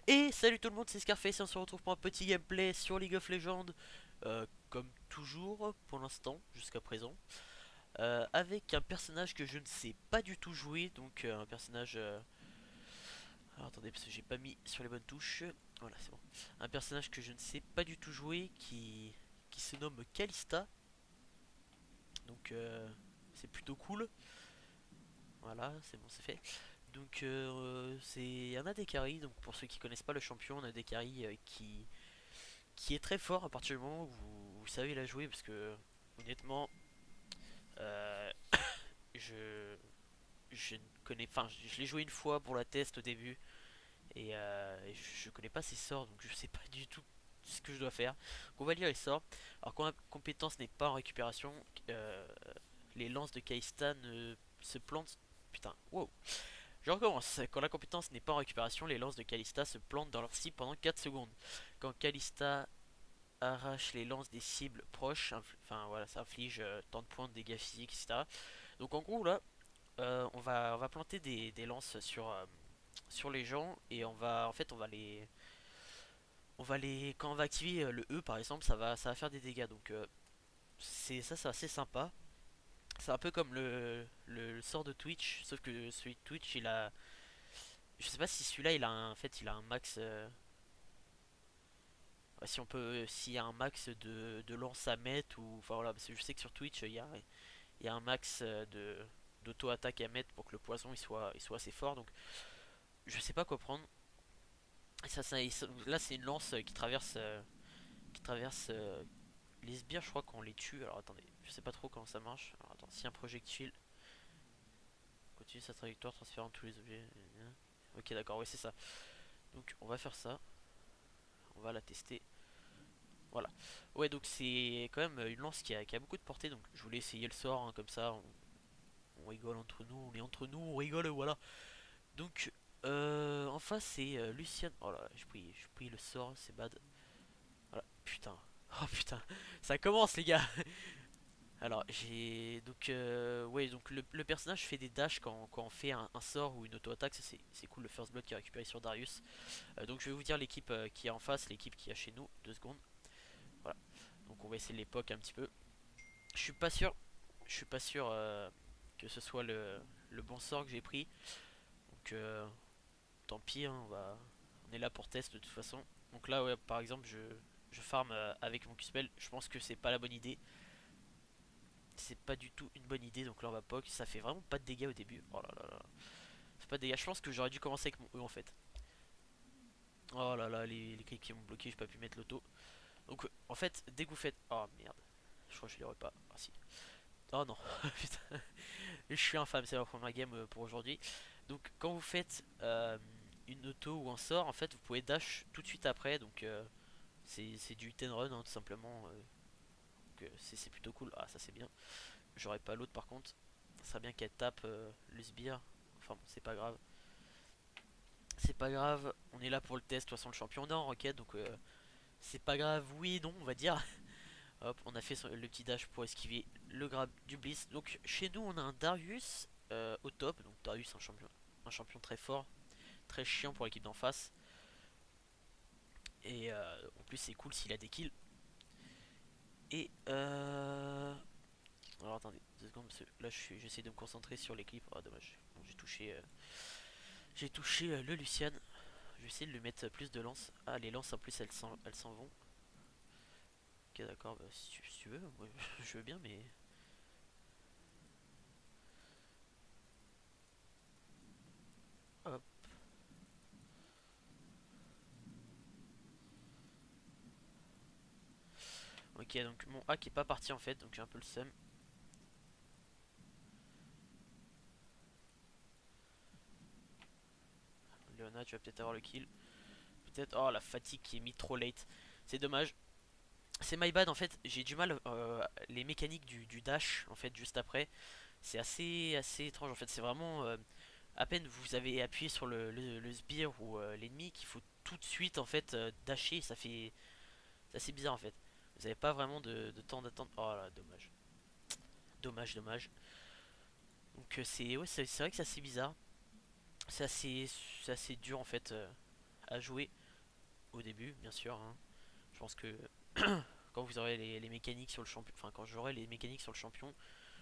Et salut tout le monde, c'est Scarface et on se retrouve pour un petit gameplay sur League of Legends, comme toujours pour l'instant, jusqu'à présent, avec un personnage que je ne sais pas du tout jouer, donc un personnage... alors attendez, parce que j'ai pas mis sur les bonnes touches, voilà c'est bon. Un personnage que je ne sais pas du tout jouer qui se nomme Kalista, donc c'est plutôt cool, voilà c'est bon c'est fait. Donc c'est un AD carry, donc pour ceux qui connaissent pas le champion, un AD carry qui est très fort à partir du moment où vous savez la jouer, parce que honnêtement euh, je je ne connais, enfin je l'ai joué une fois pour la test au début et je connais pas ses sorts, donc je sais pas du tout ce que je dois faire. Donc on va lire les sorts. Alors quand la compétence n'est pas en récupération, euh, les lances de Kaista ne se plantent. Putain, wow. Je recommence. Quand la compétence n'est pas en récupération, les lances de Kalista se plantent dans leur cible pendant 4 secondes. Quand Kalista arrache les lances des cibles proches, enfin voilà, ça inflige tant de points de dégâts physiques, etc. Donc en gros là, on va planter des lances sur les gens et on va en fait on va les quand on va activer le E par exemple, ça va faire des dégâts. Donc c'est assez sympa. C'est un peu comme le sort de Twitch, sauf que celui de Twitch il a, je sais pas si celui-là en fait il a un max. Si on peut, s'il y a un max de lance à mettre, ou enfin voilà, parce que je sais que sur Twitch il y a un max de d'auto-attaque à mettre pour que le poison il soit assez fort. Donc je sais pas quoi prendre. Et là c'est une lance qui traverse les sbires, je crois qu'on les tue. Alors attendez, je sais pas trop comment ça marche. Alors attends, si un projectile continue sa trajectoire transférant tous les objets. Ok d'accord, ouais c'est ça. Donc on va faire ça, on va la tester. Voilà. Ouais, donc c'est quand même une lance qui a beaucoup de portée. Donc je voulais essayer le sort, hein, comme ça on rigole entre nous, on est entre nous, on rigole, voilà. Donc en face c'est Lucian. Oh là, j'ai pris le sort, c'est bad. Voilà, putain. Oh putain, ça commence les gars. Alors j'ai donc ouais, donc le personnage fait des dashs quand on fait un sort ou une auto-attaque, ça c'est cool, le first blood qui est récupéré sur Darius. Donc je vais vous dire l'équipe qui est en face, l'équipe qui est chez nous, 2 secondes. Voilà. Donc on va essayer l'époque un petit peu. Je suis pas sûr, je suis pas sûr que ce soit le bon sort que j'ai pris. Donc tant pis, hein, on est là pour test de toute façon. Donc là, ouais, par exemple, je farm avec mon Q-Spell. Je pense que c'est pas la bonne idée. C'est pas du tout une bonne idée. Donc là, on va poke. Ça fait vraiment pas de dégâts au début. Oh là là là. C'est pas de dégâts. Je pense que j'aurais dû commencer avec mon E en fait. Oh là là, les clics qui m'ont bloqué. J'ai pas pu mettre l'auto. Donc en fait, dès que vous faites. Oh merde. Je crois que je l'aurais pas. Ah si. Oh non. Putain. Je suis infâme. C'est la première game pour aujourd'hui. Donc quand vous faites une auto ou un sort, en fait, vous pouvez dash tout de suite après. Donc c'est du hit and run, hein, tout simplement. C'est plutôt cool. Ah, ça c'est bien. J'aurais pas l'autre par contre. Ça serait bien qu'elle tape le sbire. Enfin bon, c'est pas grave. C'est pas grave. On est là pour le test. De toute façon, le champion est en requête. Donc c'est pas grave. Oui et non, on va dire. Hop, on a fait le petit dash pour esquiver le grab du Bliss. Donc chez nous, on a un Darius au top. Donc Darius, un champion très fort. Très chiant pour l'équipe d'en face. Et en plus, c'est cool s'il a des kills. Et alors attendez, 2 secondes, parce que là j'essaie de me concentrer sur les clips. Ah dommage. Bon, j'ai touché le Lucian. Je vais essayer de lui mettre plus de lances. Ah, les lances en plus elles s'en vont. Ok d'accord, bah, si tu veux, moi, je veux bien, mais... Hop. Ok, donc mon hack est pas parti en fait, donc j'ai un peu le seum. Léona, tu vas peut-être avoir le kill. Peut-être... Oh, la fatigue qui est mis trop late. C'est dommage. C'est my bad en fait, j'ai du mal, les mécaniques du dash en fait juste après. C'est assez étrange en fait, c'est vraiment à peine vous avez appuyé sur le sbire ou l'ennemi qu'il faut tout de suite en fait dasher, c'est assez bizarre en fait. Vous avez pas vraiment de temps d'attente. Oh là, dommage. Dommage, dommage. Donc c'est ouais, c'est vrai que c'est assez bizarre. C'est assez dur en fait à jouer au début, bien sûr, hein. Je pense que quand vous aurez les mécaniques sur le champion, enfin quand j'aurai les mécaniques sur le champion,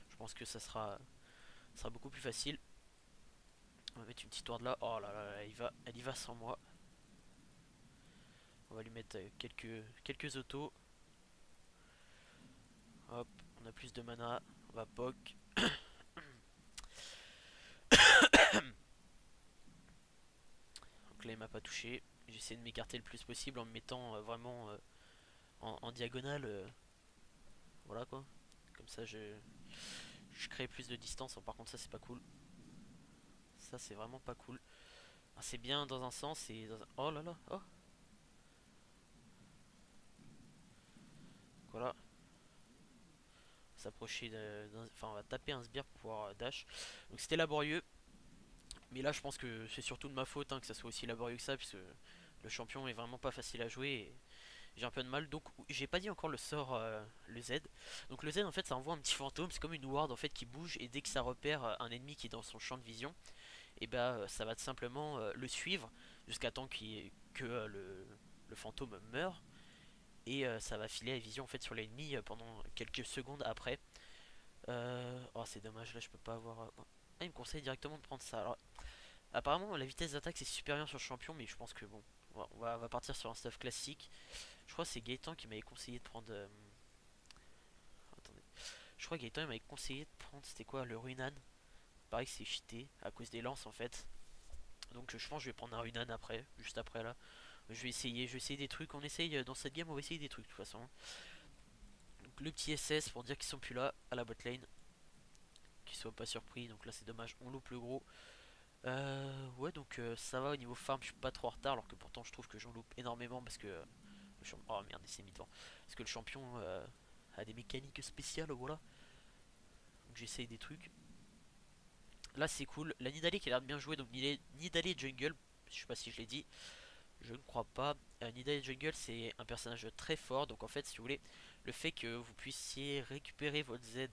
je pense que ça sera beaucoup plus facile. On va mettre une petite ward là. Oh là là, là, elle y va sans moi. On va lui mettre quelques autos. Hop, on a plus de mana. On va poke. Donc là il m'a pas touché. J'essaie de m'écarter le plus possible en me mettant vraiment en diagonale. Voilà quoi. Comme ça je crée plus de distance. Par contre ça c'est pas cool. Ça c'est vraiment pas cool. Ah, c'est bien dans un sens et dans un... Oh là là. Oh. Voilà. S'approcher enfin on va taper un sbire pour pouvoir dash. Donc c'était laborieux. Mais là je pense que c'est surtout de ma faute hein, que ça soit aussi laborieux que ça. Puisque le champion est vraiment pas facile à jouer. Et j'ai un peu de mal. Donc j'ai pas dit encore le sort le Z. Donc le Z en fait ça envoie un petit fantôme. C'est comme une ward en fait qui bouge. Et dès que ça repère un ennemi qui est dans son champ de vision, et bah ça va tout simplement le suivre jusqu'à temps que le fantôme meure. Et ça va filer la vision en fait sur l'ennemi pendant quelques secondes après. Oh c'est dommage là je peux pas avoir... Ah il me conseille directement de prendre ça. Alors apparemment la vitesse d'attaque c'est supérieur sur le champion, mais je pense que bon, on va partir sur un stuff classique. Je crois que c'est Gaëtan qui m'avait conseillé de prendre... Attendez. Je crois que Gaëtan il m'avait conseillé de prendre, c'était quoi, le Runan. Pareil que c'est cheaté à cause des lances en fait. Donc je pense que je vais prendre un Runan après, juste après là. Je vais essayer des trucs, on essaye dans cette game, on va essayer des trucs de toute façon. Donc le petit SS pour dire qu'ils sont plus là à la bot lane. Qu'ils soient pas surpris, donc là c'est dommage, on loupe le gros. Ouais donc ça va au niveau farm, je suis pas trop en retard alors que pourtant je trouve que j'en loupe énormément parce que... oh merde, il s'est mis devant. Parce que le champion a des mécaniques spéciales, voilà. Donc j'essaye des trucs. Là c'est cool, la Nidalee qui a l'air de bien jouer, donc Nidalee Jungle, je sais pas si je l'ai dit. Je ne crois pas. Nidalee Jungle c'est un personnage très fort. Donc en fait si vous voulez, le fait que vous puissiez récupérer votre Z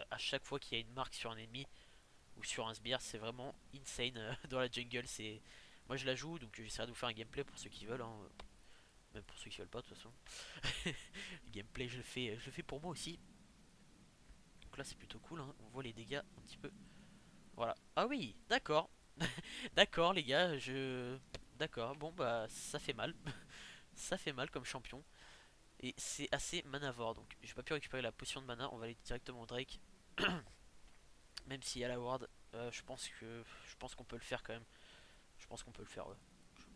à chaque fois qu'il y a une marque sur un ennemi ou sur un sbire, c'est vraiment insane dans la jungle. Moi je la joue donc j'essaierai de vous faire un gameplay pour ceux qui veulent hein. Même pour ceux qui veulent pas de toute façon. Le gameplay je le fais pour moi aussi. Donc là c'est plutôt cool hein. On voit les dégâts un petit peu. Voilà. Ah oui, d'accord. D'accord les gars, D'accord, bon bah ça fait mal. Ça fait mal comme champion. Et c'est assez manavore, donc j'ai pas pu récupérer la potion de mana, on va aller directement au Drake. Même s'il y a la ward, je pense qu'on peut le faire quand même. Je pense qu'on peut le faire, ouais.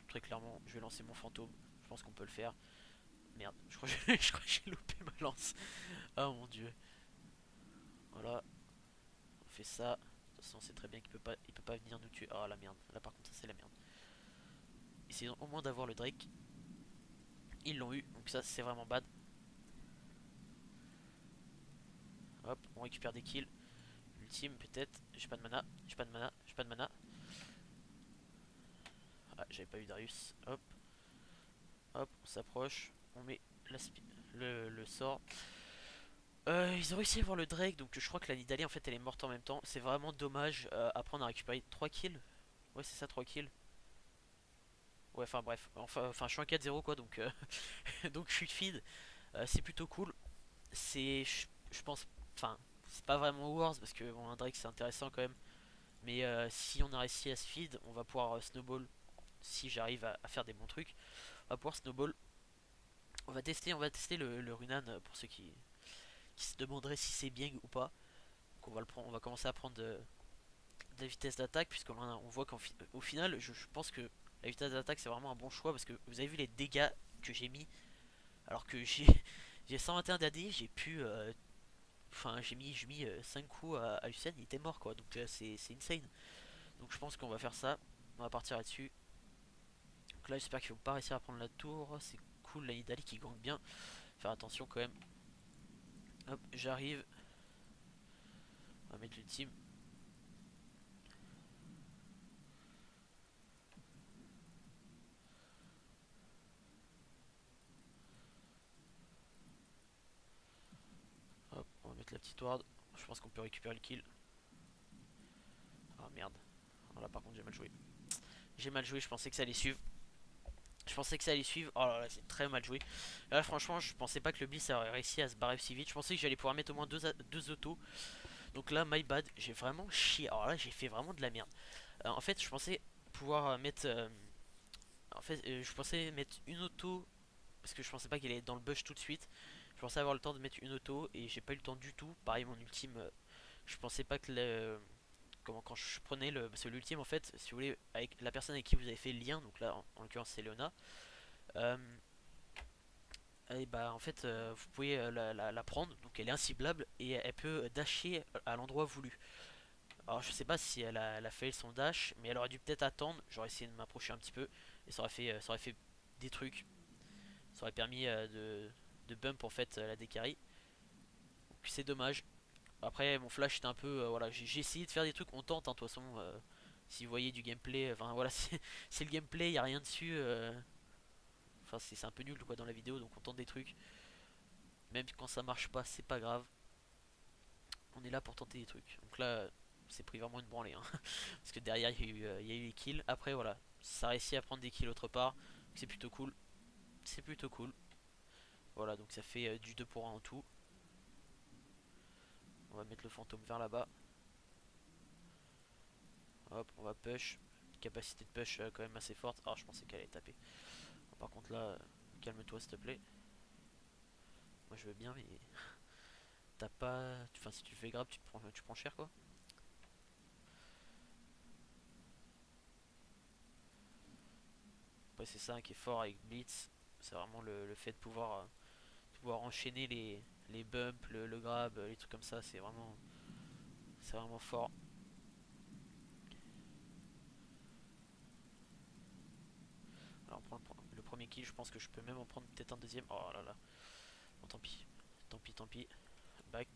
Très clairement, je vais lancer mon fantôme. Je pense qu'on peut le faire. Merde, je crois que je crois que j'ai loupé ma lance. Oh mon dieu. Voilà, on fait ça. De toute façon, on sait très bien qu'il peut pas venir nous tuer. Oh la merde, là par contre, ça c'est la merde. Essayons au moins d'avoir le Drake. Ils l'ont eu, donc ça c'est vraiment bad. Hop, on récupère des kills. Ultime peut-être. J'ai pas de mana, j'ai pas de mana, j'ai pas de mana. Ah, j'avais pas eu Darius. Hop, hop, on s'approche. On met le sort. Ils ont réussi à avoir le Drake, donc je crois que la Nidalee en fait elle est morte en même temps. C'est vraiment dommage. Après on a récupéré 3 kills. Ouais c'est ça, 3 kills. Ouais enfin bref, enfin je suis en 4-0 quoi, donc donc je suis feed. C'est plutôt cool. Je pense, enfin c'est pas vraiment Wars parce que bon, un Drake c'est intéressant quand même. Mais si on a réussi à se feed, on va pouvoir snowball. Si j'arrive à faire des bons trucs, on va pouvoir snowball. On va tester le Runan pour ceux qui se demanderaient si c'est bien ou pas. Donc on va commencer à prendre de la vitesse d'attaque puisqu'on voit qu'au final, je pense que la vitesse d'attaque c'est vraiment un bon choix parce que vous avez vu les dégâts que j'ai mis alors que j'ai 121 d'AD, j'ai pu enfin j'ai mis 5 coups à Lucien, il était mort quoi, donc c'est insane. Donc je pense qu'on va faire ça, on va partir là-dessus. Donc là j'espère qu'ils vont pas réussir à prendre la tour, c'est cool la Nidalee qui gagne bien, faire attention quand même. Hop, j'arrive, on va mettre le team. Hop, on va mettre la petite ward, je pense qu'on peut récupérer le kill. Ah merde, oh, là par contre j'ai mal joué. J'ai mal joué, je pensais que ça allait suivre. Je pensais que ça allait suivre. Oh là là, c'est très mal joué. Là, franchement, je pensais pas que le Bliss aurait réussi à se barrer si vite. Je pensais que j'allais pouvoir mettre au moins deux autos. Donc là, my bad, j'ai vraiment chié. Alors là, j'ai fait vraiment de la merde. En fait, je pensais pouvoir mettre. Je pensais mettre une auto parce que je pensais pas qu'elle allait être dans le bush tout de suite. Je pensais avoir le temps de mettre une auto et j'ai pas eu le temps du tout. Pareil, mon ultime, je pensais pas que comment quand je prenais le parce que l'ultime en fait, si vous voulez, avec la personne avec qui vous avez fait le lien, donc là en l'occurrence c'est Leona. euh, et bah en fait vous pouvez la prendre, donc elle est inciblable et elle peut dasher à l'endroit voulu. Alors je sais pas si elle a fait son dash, mais elle aurait dû peut-être attendre. J'aurais essayé de m'approcher un petit peu et ça aurait fait des trucs. Ça aurait permis de bump en fait la décarry. Donc c'est dommage. Après mon flash était un peu voilà, j'ai essayé de faire des trucs, on tente hein, de toute façon. Si vous voyez du gameplay, enfin voilà, c'est le gameplay, y a rien dessus. Enfin c'est un peu nul quoi dans la vidéo, donc on tente des trucs. Même quand ça marche pas, c'est pas grave. On est là pour tenter des trucs. Donc là, c'est pris vraiment une branlée. Hein. Parce que derrière, il y a eu les kills. Après, voilà, ça a réussi à prendre des kills autre part. C'est plutôt cool. C'est plutôt cool. Voilà, donc ça fait du 2 pour 1 en tout. On va mettre le fantôme vers là-bas. Hop, on va push. Capacité de push quand même assez forte. Ah, je pensais qu'elle allait taper. Bon, par contre, là, calme-toi s'il te plaît. Moi, je veux bien, mais t'as pas. Enfin, si tu fais grab, tu prends cher quoi. Après, c'est ça qui est fort avec Blitz. C'est vraiment le fait de pouvoir enchaîner les bumps, le grab, les trucs comme ça. C'est vraiment fort. Alors, on prend le premier kill. Je pense que je peux même en prendre peut-être un deuxième. Oh là là. Bon, tant pis. Tant pis, tant pis. Back.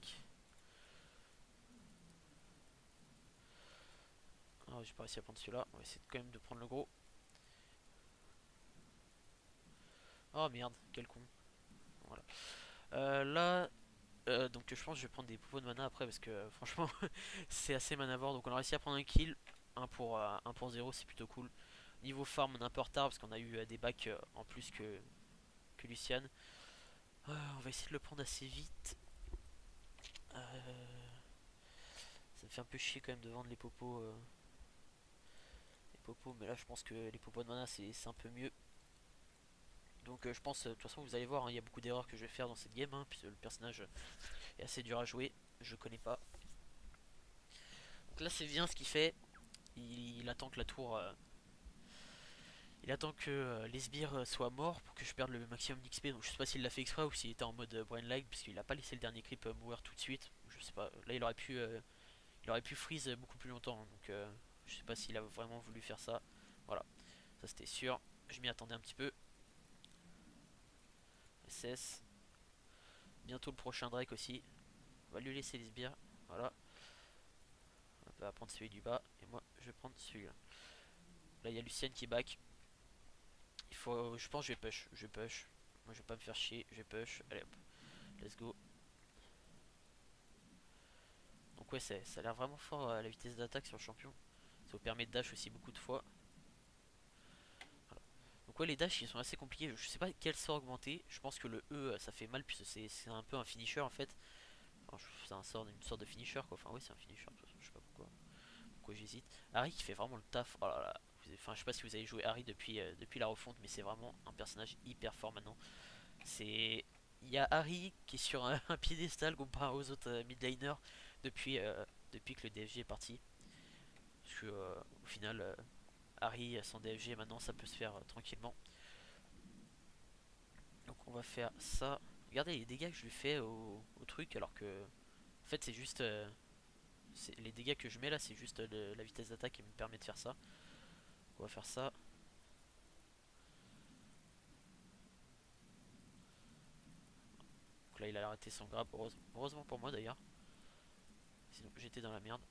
Ah, j'ai pas réussi à prendre celui-là. On va essayer quand même de prendre le gros. Oh merde, quel con. Voilà. Là, donc je pense que je vais prendre des poupons de mana après parce que franchement c'est assez manavore. Donc on a réussi à prendre un kill. 1 pour 0, c'est plutôt cool. Niveau farm, on est un peu en retard parce qu'on a eu des backs en plus que Lucian. On va essayer de le prendre assez vite. Ça me fait un peu chier quand même de vendre les popos. Mais là je pense que les popos de mana c'est un peu mieux. Donc je pense, de toute façon vous allez voir, hein, il y a beaucoup d'erreurs que je vais faire dans cette game, hein, puisque le personnage est assez dur à jouer, je connais pas. Donc là c'est bien ce qu'il fait, il attend que la tour... il attend que les sbires soient morts pour que je perde le maximum d'XP. Donc je sais pas s'il l'a fait exprès ou s'il était en mode brain lag, puisqu'il a pas laissé le dernier creep mourir tout de suite. Je sais pas, là il aurait pu freeze beaucoup plus longtemps, hein, donc je sais pas s'il a vraiment voulu faire ça. Voilà, ça c'était sûr, je m'y attendais un petit peu. SS, bientôt le prochain Drake aussi. On va lui laisser les sbires, voilà. On va prendre celui du bas et moi je vais prendre celui-là. Là il y a Lucienne qui back. Je pense que je vais push. Moi je vais pas me faire chier, je vais push. Allez hop, let's go. Donc ouais, ça a l'air vraiment fort la vitesse d'attaque sur le champion. Ça vous permet de dash aussi beaucoup de fois. Voilà. Donc ouais, les dash ils sont assez compliqués. Je sais pas quel sort augmenter. Je pense que le E ça fait mal puisque c'est un peu un finisher en fait. C'est une sorte de finisher quoi. Enfin oui c'est un finisher. Je sais pas pourquoi j'hésite. Harry qui fait vraiment le taf. Oh là là. Enfin je sais pas si vous avez joué Harry depuis la refonte, mais c'est vraiment un personnage hyper fort maintenant. C'est Il y a Harry qui est sur un piédestal comparé aux autres mid laners depuis que le DFG est parti. Parce que au final, Harry sans DFG maintenant ça peut se faire tranquillement. Donc on va faire ça. Regardez les dégâts que je lui fais au truc alors que en fait c'est juste les dégâts que je mets là c'est juste la vitesse d'attaque qui me permet de faire ça. On va faire ça. Donc là il a arrêté son grab, heureusement pour moi d'ailleurs. Sinon j'étais dans la merde.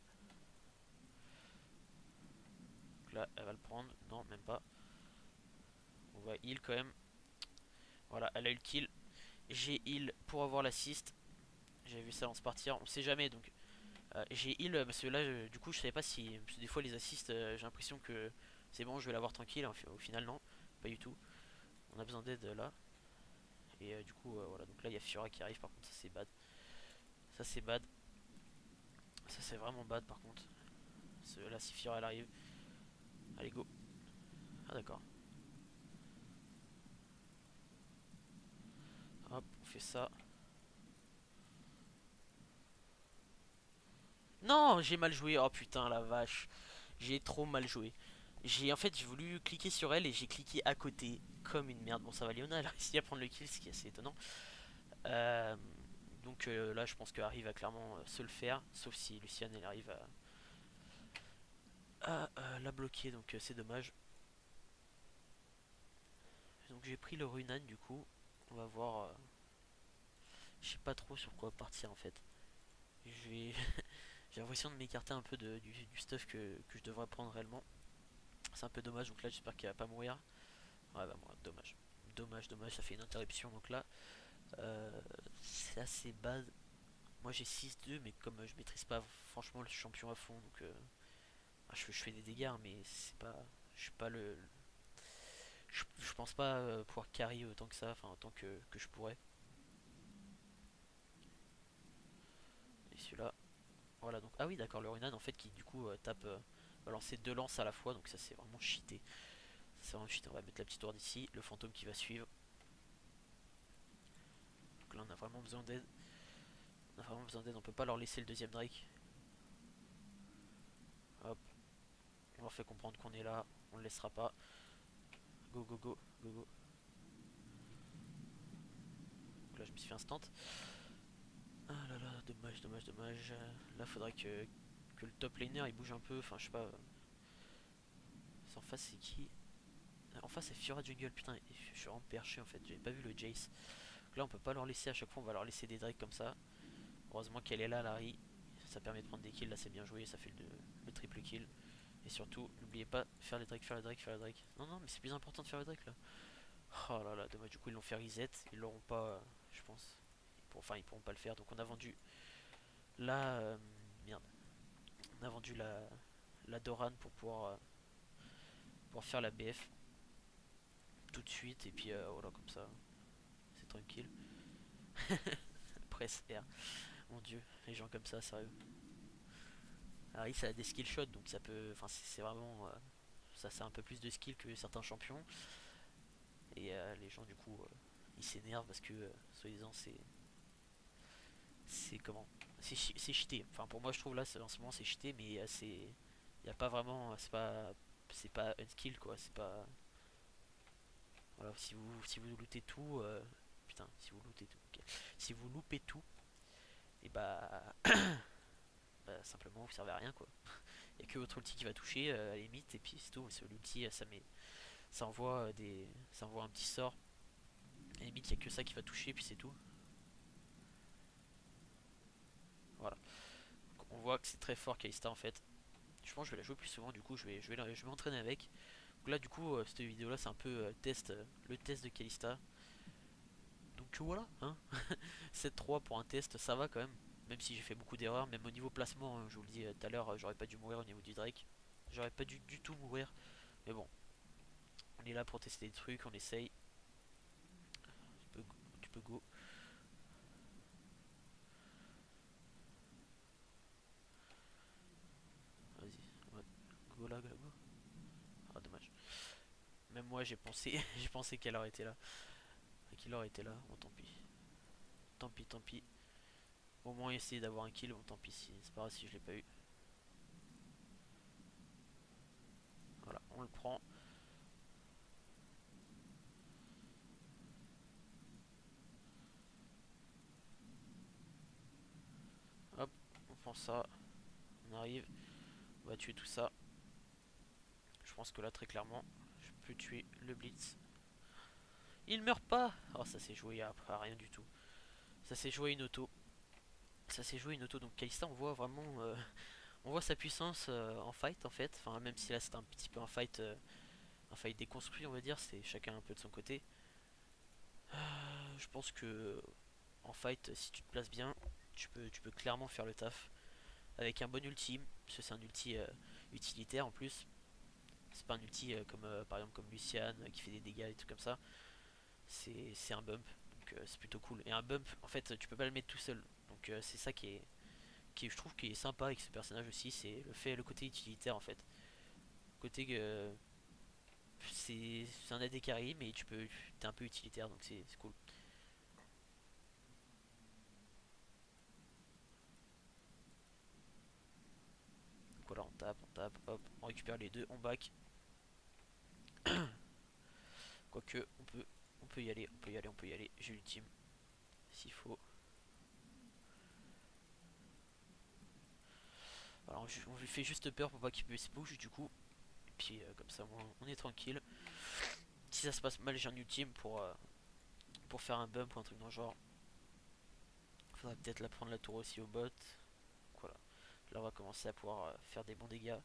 Donc là elle va le prendre, non même pas. On va heal quand même. Voilà, elle a eu le kill. J'ai heal pour avoir l'assist. J'avais vu ça lance partir, on sait jamais donc. J'ai heal parce que là du coup je savais pas si. Parce que des fois les assists j'ai l'impression que c'est bon je vais l'avoir tranquille. Au final non, pas du tout. On a besoin d'aide là. Et du coup, voilà. Donc là, il y a Fiora qui arrive. Par contre, ça c'est bad. Ça c'est bad. Ça c'est vraiment bad par contre. Là, si Fiora elle arrive. Allez, go. Ah, d'accord. Hop, on fait ça. Non, j'ai mal joué. Oh putain, la vache. J'ai trop mal joué. J'ai voulu cliquer sur elle et j'ai cliqué à côté comme une merde. Bon, ça va, Leona elle a réussi à prendre le kill, ce qui est assez étonnant. Euh, là, je pense que Harry va clairement se le faire, sauf si Luciane elle arrive à la bloquer, donc c'est dommage. Donc j'ai pris le Runan du coup. On va voir. Je sais pas trop sur quoi partir en fait. Je vais J'ai l'impression de m'écarter un peu du stuff que je devrais prendre réellement. C'est un peu dommage, donc là j'espère qu'elle va pas mourir. Ouais, bah moi, dommage. Dommage, dommage, ça fait une interruption, donc là c'est assez bad. Moi j'ai 6-2, mais comme je maîtrise pas franchement le champion à fond, donc je fais des dégâts, hein, mais c'est pas. Je suis pas le. Je pense pas pouvoir carry autant que ça, enfin autant que je pourrais. Et celui-là, voilà donc. Ah oui, d'accord, le Runan en fait qui du coup va lancer deux lances à la fois, donc ça c'est vraiment cheaté. C'est vraiment cheaté. On va mettre la petite tour d'ici, le fantôme qui va suivre. Donc là on a vraiment besoin d'aide. On a vraiment besoin d'aide, on peut pas leur laisser le deuxième Drake. Hop, on leur fait comprendre qu'on est là, on le laissera pas. Go go go, go go. Donc là je me suis fait instant. Ah là là, dommage, dommage, dommage. Là faudrait que le top laner il bouge un peu, enfin je sais pas. En face c'est qui? En face c'est Fiora Jungle, putain, je suis vraiment perché en fait, j'avais pas vu le Jace. Donc là on peut pas leur laisser, à chaque fois on va leur laisser des Drakes comme ça. Heureusement qu'elle est là, Larry. Ça permet de prendre des kills, là c'est bien joué, ça fait le triple kill. Et surtout, n'oubliez pas, faire les drakes, faire les drakes, faire les drakes. Non, non, mais c'est plus important de faire les drakes là. Oh là là, dommage, du coup ils l'ont fait reset, ils l'auront pas, je pense. Enfin, ils pourront pas le faire, donc on a vendu la. Merde. On a vendu la Doran pour faire la BF tout de suite, et puis voilà, comme ça, c'est tranquille. Presse R. Mon dieu, les gens comme ça, sérieux. Harry, ça a des skill shots, donc ça peut. Enfin, c'est vraiment. Ça, c'est un peu plus de skill que certains champions. Et les gens, du coup, ils s'énervent parce que, soi-disant, c'est comment c'est cheaté. Enfin, pour moi, je trouve là, en ce moment, c'est cheaté, mais c'est. Y a pas vraiment. C'est pas un skill, quoi. C'est pas. Voilà, si vous lootez tout. Putain, si vous lootez tout. Ok. Si vous loupez tout, et bah. Bah, simplement, vous servez à rien, quoi. Y a que votre ulti qui va toucher, à la limite, et puis c'est tout. L'ulti, ça envoie ça envoie un petit sort. À la limite, il n'y a que ça qui va toucher, puis c'est tout. Voilà. Donc, on voit que c'est très fort Kalista en fait. Je pense que je vais la jouer plus souvent, du coup je vais m'entraîner avec. Donc là du coup cette vidéo là c'est un peu le test de Kalista. Donc voilà, hein. 7-3 pour un test, ça va quand même. Même si j'ai fait beaucoup d'erreurs, même au niveau placement, hein, je vous le dis tout à l'heure, j'aurais pas dû mourir au niveau du Drake. J'aurais pas dû du tout mourir. Mais bon, on est là pour tester des trucs, on essaye. Tu peux go. Vas-y, go là, go. Ah dommage. Même moi j'ai pensé j'ai pensé qu'elle aurait été là. Qu'il aurait été là, bon tant pis. Tant pis, tant pis. Au moins essayer d'avoir un kill, bon tant pis si c'est pas grave si je l'ai pas eu. Voilà, on le prend. Hop, on prend ça. On arrive. On va tuer tout ça. Je pense que là très clairement, je peux tuer le Blitz. Il meurt pas. Oh ça s'est joué après rien du tout. Ça s'est joué une auto. Ça s'est joué une auto. Donc Kalista on voit vraiment on voit sa puissance en fight en fait. Enfin même si là c'est un petit peu un fight déconstruit on va dire. C'est chacun un peu de son côté. Je pense que en fight si tu te places bien, tu peux clairement faire le taf. Avec un bon ulti, parce que c'est un ulti utilitaire en plus. C'est pas un ulti comme par exemple comme Lucian qui fait des dégâts et tout comme ça. c'est un bump, donc c'est plutôt cool. Et un bump, en fait, tu peux pas le mettre tout seul, donc c'est ça je trouve qui est sympa avec ce personnage aussi, c'est le côté utilitaire en fait. Côté que c'est un AD carry, mais t'es un peu utilitaire, donc c'est cool. Donc voilà, on tape, hop, on récupère les deux, on back. Quoique, on peut y aller, on peut y aller, on peut y aller. J'ai l'ultime, s'il faut. Alors, on lui fait juste peur pour pas qu'il puisse push du coup. Et puis, comme ça, on est tranquille. Si ça se passe mal, j'ai un ultime pour faire un bump ou un truc dans le genre. Faudrait peut-être la prendre la tour aussi au bot. Donc voilà. Là, on va commencer à pouvoir faire des bons dégâts.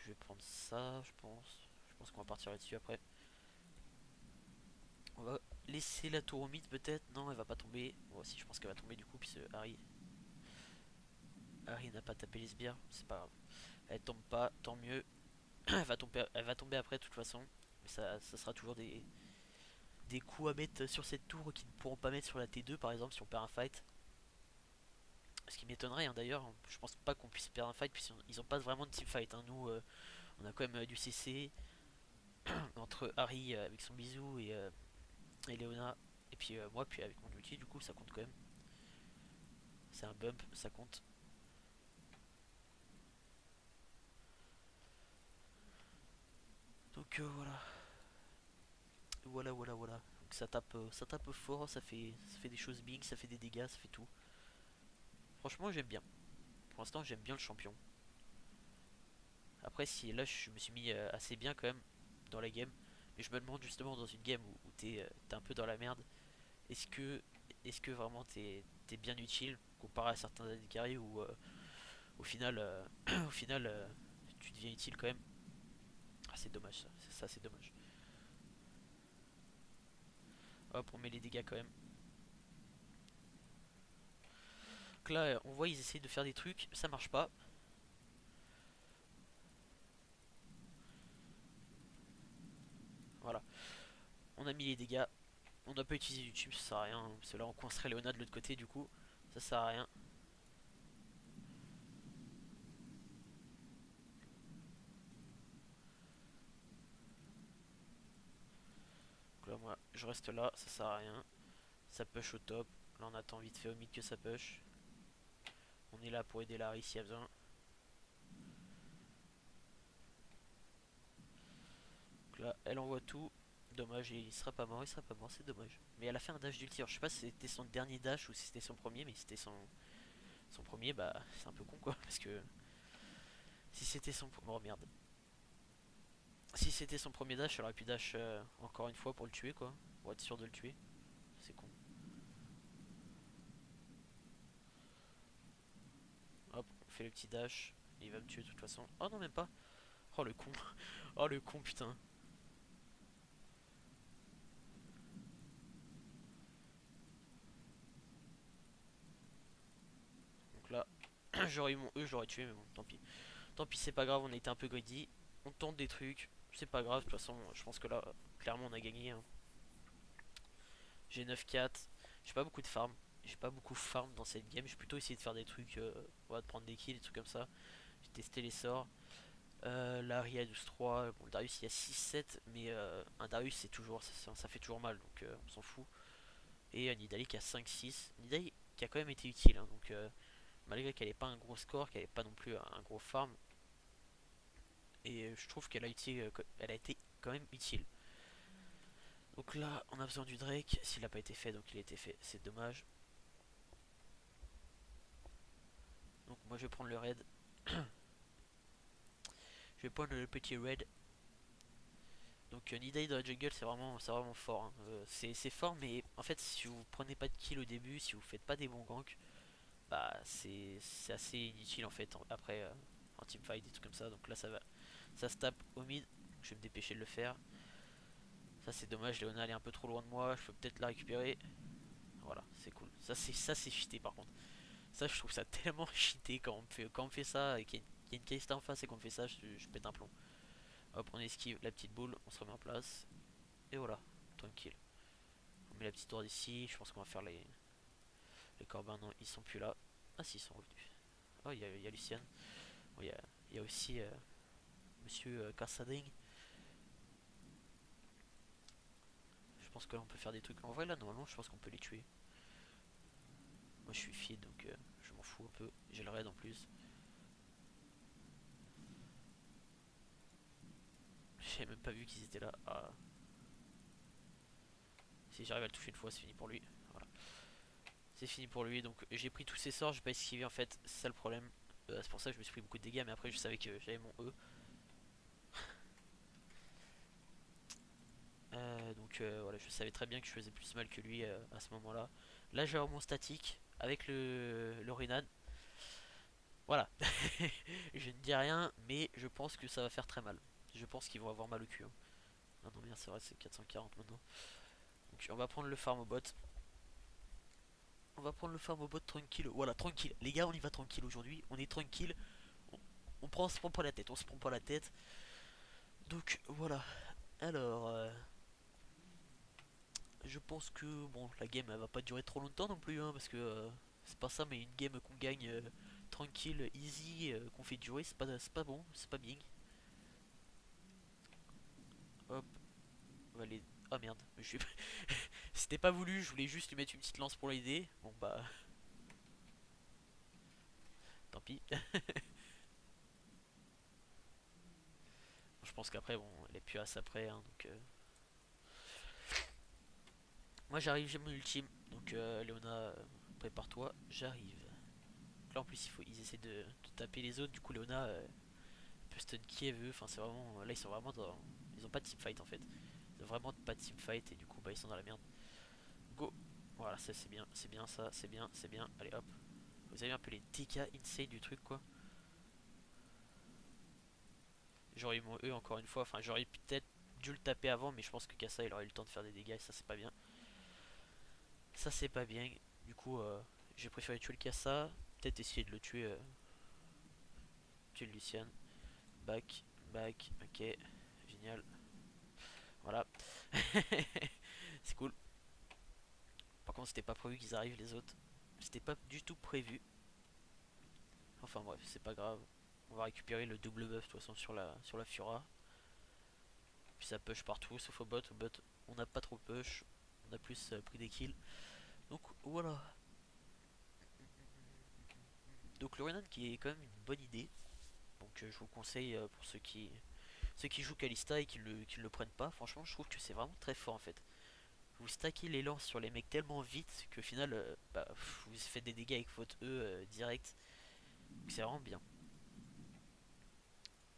Je vais prendre ça, je pense. Je pense qu'on va partir là-dessus après. On va laisser la tour au mid peut-être. Non, elle va pas tomber. Moi aussi, je pense qu'elle va tomber du coup, puisque Harry n'a pas tapé les sbires. C'est pas grave. Elle tombe pas, tant mieux. Elle va tomber après de toute façon. Mais ça sera toujours des coups à mettre sur cette tour qui ne pourront pas mettre sur la T2 par exemple si on perd un fight. Ce qui m'étonnerait hein, d'ailleurs, je pense pas qu'on puisse perdre un fight puisqu'ils ont pas vraiment de teamfight. Hein. Nous, on a quand même du CC entre Harry avec son bisou et Léona. Et puis moi, puis avec mon ulti, du coup, ça compte quand même. C'est un bump, ça compte. Donc voilà. Voilà. Donc ça tape fort, ça fait des choses big, ça fait des dégâts, ça fait tout. Franchement, j'aime bien. Pour l'instant, j'aime bien le champion. Après, si là, je me suis mis assez bien quand même dans la game. Mais je me demande justement dans une game où t'es un peu dans la merde, est-ce que, est-ce que vraiment t'es bien utile comparé à certains AD carry où au final, au final tu deviens utile quand même. Ah, c'est dommage ça, c'est dommage. Hop, on met les dégâts quand même. Donc là, on voit ils essayent de faire des trucs, ça marche pas. Voilà, on a mis les dégâts. On n'a pas utilisé YouTube, ça sert à rien. Parce que là, on coincerait Léona de l'autre côté, du coup, ça sert à rien. Donc là, moi, je reste là, ça sert à rien. Ça push au top. Là, on attend vite fait au mid que ça push. On est là pour aider Larry s'il y a besoin. Donc là, elle envoie tout. Dommage, il sera pas mort, c'est dommage. Mais elle a fait un dash d'ulti. Alors, je sais pas si c'était son dernier dash ou si c'était son premier, mais si c'était son premier, bah c'est un peu con quoi. Parce que si c'était son. Oh merde. Si c'était son premier dash, elle aurait pu dash encore une fois pour le tuer quoi. Pour être sûr de le tuer. C'est con. Hop, on fait le petit dash. Il va me tuer de toute façon. Oh non, même pas. Oh le con. Oh le con, putain. Donc là, j'aurais eu mon E, je l'aurais tué, mais bon, tant pis. Tant pis, c'est pas grave, on a été un peu greedy. On tente des trucs, c'est pas grave, de toute façon, je pense que là, clairement, on a gagné. Hein. J'ai 9-4, j'ai pas beaucoup de farm. J'ai pas beaucoup farm dans cette game, j'ai plutôt essayé de faire des trucs, de prendre des kills, des trucs comme ça. J'ai testé les sorts. Larry a 12-3, bon, le Darius il y a 6-7, mais un Darius c'est toujours, ça fait toujours mal, donc on s'en fout. Et Nidali qui a 5-6, Nidali qui a quand même été utile, hein, donc malgré qu'elle n'ait pas un gros score, qu'elle n'ait pas non plus un gros farm, et je trouve elle a été quand même utile. Donc là, on a besoin du Drake, s'il n'a pas été fait, donc il a été fait, c'est dommage. Donc moi je vais prendre le raid, je vais prendre le petit raid. Donc Nidali dans la jungle c'est vraiment fort, hein. C'est fort mais en fait si vous prenez pas de kill au début, si vous faites pas des bons ganks, bah c'est assez inutile en fait après en teamfight des trucs comme ça. Donc là ça se tape au mid, je vais me dépêcher de le faire. Ça c'est dommage, Léona elle est un peu trop loin de moi, je peux peut-être la récupérer. Voilà, c'est cool. Ça c'est cheaté par contre. Ça je trouve ça tellement cheaté quand on fait ça et qu'il y a une Kalista en face et qu'on fait ça, je pète un plomb. Hop, on esquive la petite boule, on se remet en place. Et voilà. tranquille. On met la petite tour d'ici, je pense qu'on va faire les corbins, non, ils sont plus là. Ah si, ils sont revenus. Oh, il y a Luciane. Bon, il y a aussi Monsieur Cassading. Je pense que là on peut faire des trucs. En vrai là normalement je pense qu'on peut les tuer. Moi je suis feed donc je m'en fous un peu. J'ai le raid en plus. J'ai même pas vu qu'ils étaient là. Ah. Si j'arrive à le toucher une fois c'est fini pour lui. Voilà. C'est fini pour lui donc j'ai pris tous ses sorts. J'ai pas esquivé en fait. C'est ça le problème. C'est pour ça que je me suis pris beaucoup de dégâts. Mais après je savais que j'avais mon E. Voilà, je savais très bien que je faisais plus mal que lui à ce moment là. Là j'ai mon statique avec le Renan. Voilà. Je ne dis rien, mais je pense que ça va faire très mal. Je pense qu'ils vont avoir mal au cul, hein. Ah non, bien, c'est vrai, c'est 440 maintenant. Donc, on va prendre le farm au bot. On va prendre le farm au bot tranquille. Voilà, tranquille. Les gars, on y va tranquille aujourd'hui. On est tranquille. On se prend pas la tête. On se prend pas la tête. Donc, voilà. Alors, je pense que, bon, la game, elle va pas durer trop longtemps non plus, hein, parce que c'est pas ça, mais une game qu'on gagne tranquille, easy, qu'on fait durer, c'est pas bon, c'est pas bien. Hop, on va les... Oh merde, c'était pas voulu, je voulais juste lui mettre une petite lance pour l'aider. Bon bah, tant pis. Je pense qu'après, bon, elle est plus à ça près, hein, donc... Moi j'arrive, j'ai mon ultime, donc Léona, prépare-toi, j'arrive. Là en plus ils essaient de taper les autres, du coup Léona peut stun qui elle veut, enfin c'est vraiment... Là ils sont vraiment dans... Ils ont pas de teamfight en fait. Ils ont vraiment pas de teamfight et du coup bah ils sont dans la merde. Go. Voilà, ça c'est bien, ça, c'est bien, c'est bien. Allez hop. Vous avez un peu les dégâts insane du truc quoi. J'aurais eu mon E encore une fois, enfin j'aurais peut-être dû le taper avant, mais je pense que Kassa il aurait eu le temps de faire des dégâts et ça c'est pas bien. Ça c'est pas bien. Du coup j'ai préféré tuer le Kassa, peut-être essayer de le tuer, tuer le Lucian. Back, back, ok, génial. Voilà. C'est cool. Par contre c'était pas prévu qu'ils arrivent les autres. C'était pas du tout prévu. Enfin bref, c'est pas grave. On va récupérer le double buff de toute façon sur la Fura. Puis ça push partout sauf au bot. Au bot on n'a pas trop push. On a plus pris des kills. Donc voilà. Donc le Renan qui est quand même une bonne idée. Donc je vous conseille pour ceux qui jouent Kalista et qui le prennent pas. Franchement je trouve que c'est vraiment très fort en fait. Vous stackez les lances sur les mecs tellement vite qu'au final bah, vous faites des dégâts avec votre E direct. Donc c'est vraiment bien.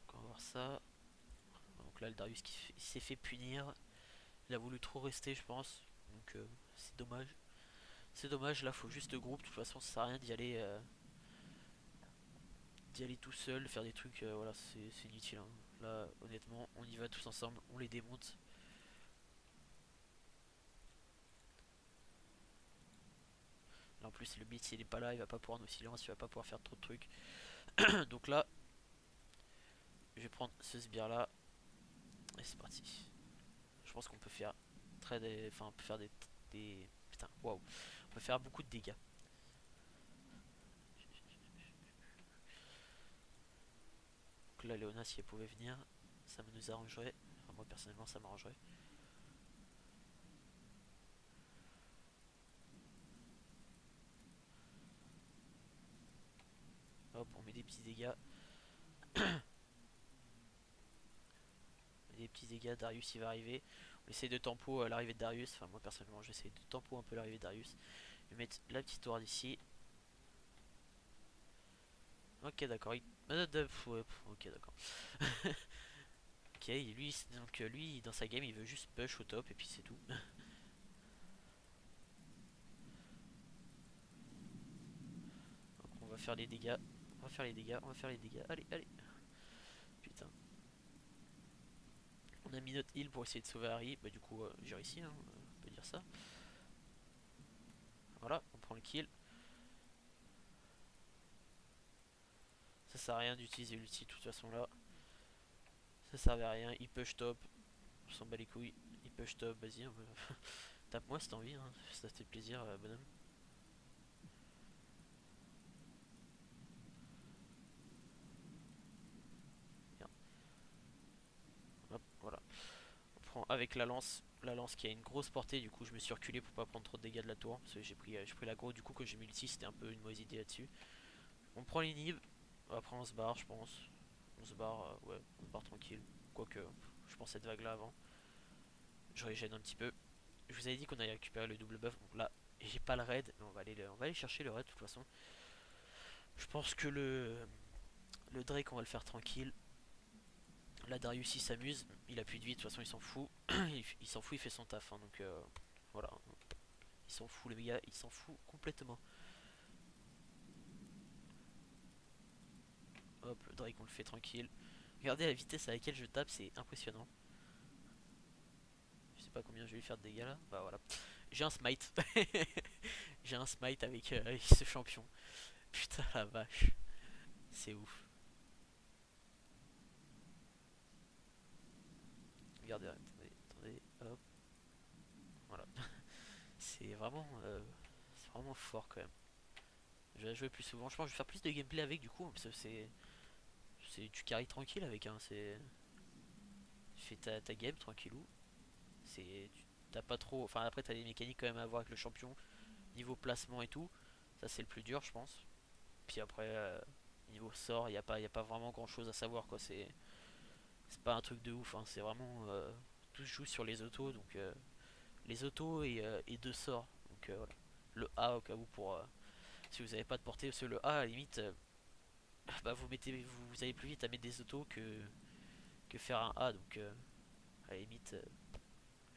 Donc on va voir ça. Donc là le Darius il s'est fait punir. Il a voulu trop rester je pense. Donc c'est dommage. C'est dommage, là faut juste groupe, de toute façon ça sert à rien d'y aller tout seul, faire des trucs, voilà c'est inutile, hein. Là honnêtement on y va tous ensemble, on les démonte. Là en plus le beat il est pas là, il va pas pouvoir nous silence, il va pas pouvoir faire trop de trucs. Donc là je vais prendre ce sbire là et c'est parti. Je pense qu'on peut faire enfin on peut faire des... Putain, waouh. On peut faire beaucoup de dégâts. Donc là Léona si elle pouvait venir, ça nous arrangerait. Enfin moi personnellement ça m'arrangerait. Hop on met des petits dégâts. Des petits dégâts, Darius il va arriver. On essaie de tempo l'arrivée de Darius. Enfin moi personnellement j'essaie de tempo un peu l'arrivée de Darius. Je vais mettre la petite ward ici. Ok d'accord. Ouais, ok d'accord. Ok lui donc lui dans sa game il veut juste push au top et puis c'est tout. Donc on va faire les dégâts. On va faire les dégâts. On va faire les dégâts. Allez allez. Putain. On a mis notre heal pour essayer de sauver Harry. Bah du coup j'ai réussi hein, on peut dire ça. Voilà on prend le kill. Ça sert à rien d'utiliser l'ulti de toute façon là. Ça servait à rien. Il push top. On s'en bat les couilles. push top, vas-y, hein, tape-moi si t'as envie, hein. Ça te fait plaisir, bonhomme. Bien. Hop, voilà. On prend avec la lance qui a une grosse portée, du coup je me suis reculé pour pas prendre trop de dégâts de la tour, parce que j'ai pris l'aggro, du coup quand j'ai mis l'ulti c'était un peu une mauvaise idée là-dessus. On prend l'inhib, après on se barre je pense. On se barre, ouais, on se barre tranquille. Quoique, je pense cette vague là avant. Je régène un petit peu. Je vous avais dit qu'on allait récupérer le double buff, donc là j'ai pas le raid, mais on va aller chercher le raid de toute façon. Je pense que le Drake on va le faire tranquille. Là Darius il s'amuse, il a plus de vie, de toute façon il s'en fout. Il s'en fout, il fait son taf, hein, donc voilà. Il s'en fout les gars, il s'en fout complètement. Hop, le Drake on le fait tranquille. Regardez la vitesse à laquelle je tape, c'est impressionnant. Je sais pas combien je vais lui faire de dégâts là. Bah voilà. J'ai un smite. J'ai un smite avec ce champion. Putain la vache. C'est ouf. Regardez, attendez, hop. Voilà. C'est vraiment fort quand même. Je vais jouer plus souvent. Je pense que je vais faire plus de gameplay avec du coup. Parce que tu carry tranquille avec. Hein, tu fais ta game tranquillou. T'as pas trop. Enfin après t'as des mécaniques quand même à voir avec le champion. Niveau placement et tout. Ça c'est le plus dur je pense. Puis après niveau sort, y a pas vraiment grand chose à savoir quoi. C'est pas un truc de ouf. Hein. C'est vraiment tout se joue sur les autos. Donc les autos et deux sorts. Donc voilà. Le A au cas où pour si vous avez pas de portée. Parce que le A à la limite bah vous allez plus vite à mettre des autos que faire un A. Donc à la limite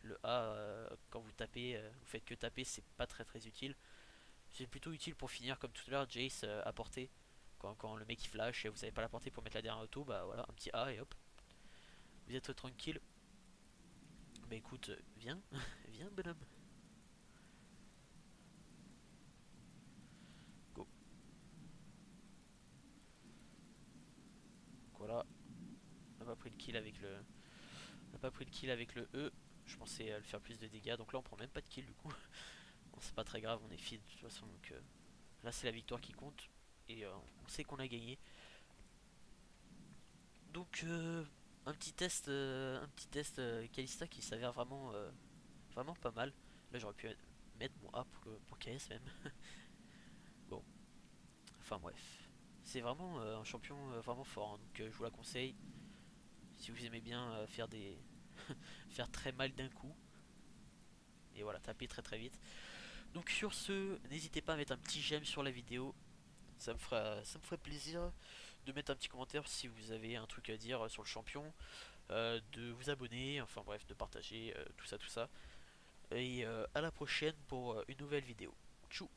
le A quand vous tapez, vous faites que taper, c'est pas très utile. C'est plutôt utile pour finir comme tout à l'heure Jace à portée. Quand le mec il flash et vous avez pas la portée pour mettre la dernière auto, bah voilà, un petit A et hop, vous êtes tranquille. Bah écoute, viens, viens bonhomme. Go. Donc voilà, on n'a pas pris le kill avec le. On n'a pas pris le kill avec le E. Je pensais le faire plus de dégâts, donc là on prend même pas de kill du coup. Bon, c'est pas très grave, on est feed de toute façon, donc là c'est la victoire qui compte. Et on sait qu'on a gagné. Donc un petit test Kalista qui s'avère vraiment pas mal. Là j'aurais pu mettre mon A pour KS même. Bon, enfin bref. C'est vraiment un champion vraiment fort, hein. Donc je vous la conseille. Si vous aimez bien faire très mal d'un coup. Et voilà, taper très vite. Donc sur ce, n'hésitez pas à mettre un petit j'aime sur la vidéo. Ça me ferait plaisir de mettre un petit commentaire si vous avez un truc à dire sur le champion. De vous abonner, enfin bref, de partager tout ça. Et à la prochaine pour une nouvelle vidéo. Tchou.